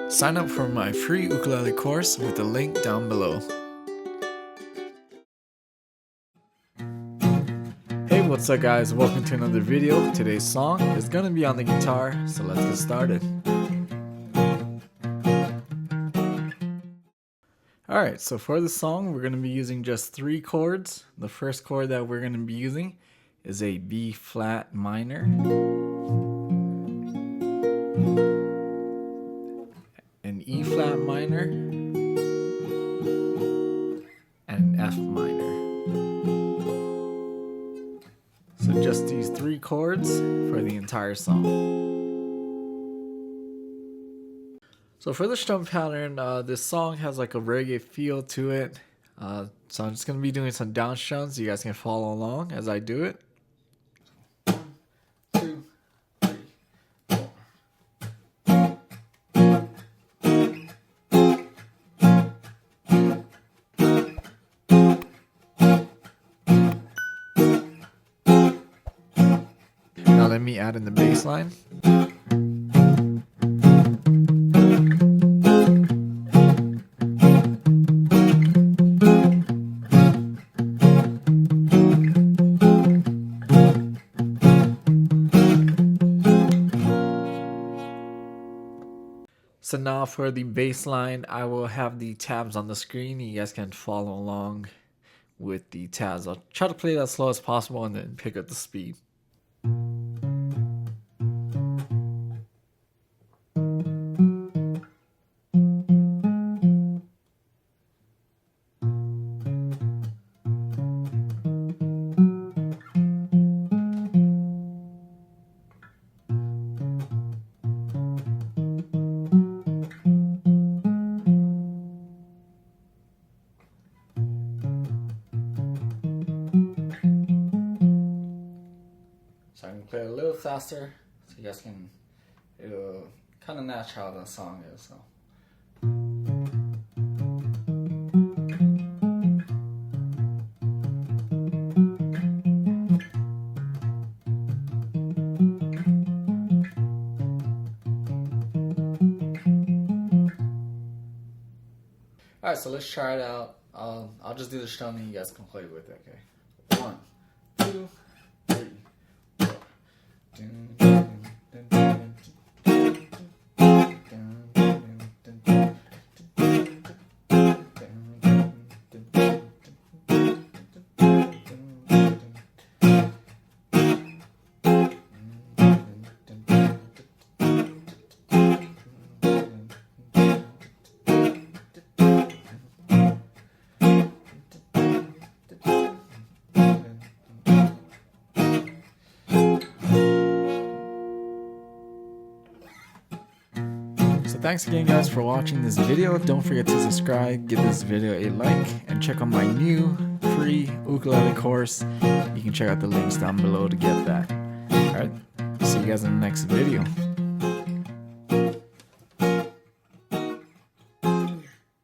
Sign up for my free ukulele course with the link down below. Hey, what's up guys? Welcome to another video. Today's song is gonna be on the guitar, so let's get started. Alright, so for the song we're gonna be using just 3 chords. The first chord that we're gonna be using is a B flat minor, an E flat minor, and an F minor. So just these 3 chords for the entire song. So for the strum pattern, this song has like a reggae feel to it. So I'm just going to be doing some down strums so you guys can follow along as I do it. 1, 2, 3, 4. Now let me add in the bass line. So now for the bass line, I will have the tabs on the screen. You guys can follow along with the tabs. I'll try to play that as slow as possible and then pick up the speed. So I can play a little faster so you guys can, it'll kind of match how the song is. So. Alright, so let's try it out. I'll just do the strum and you guys can play with it, okay? 1, 2, 3. So thanks again guys for watching this video. Don't forget to subscribe, give this video a like, and check out my new free ukulele course. You can check out the links down below to get that. Alright, see you guys in the next video.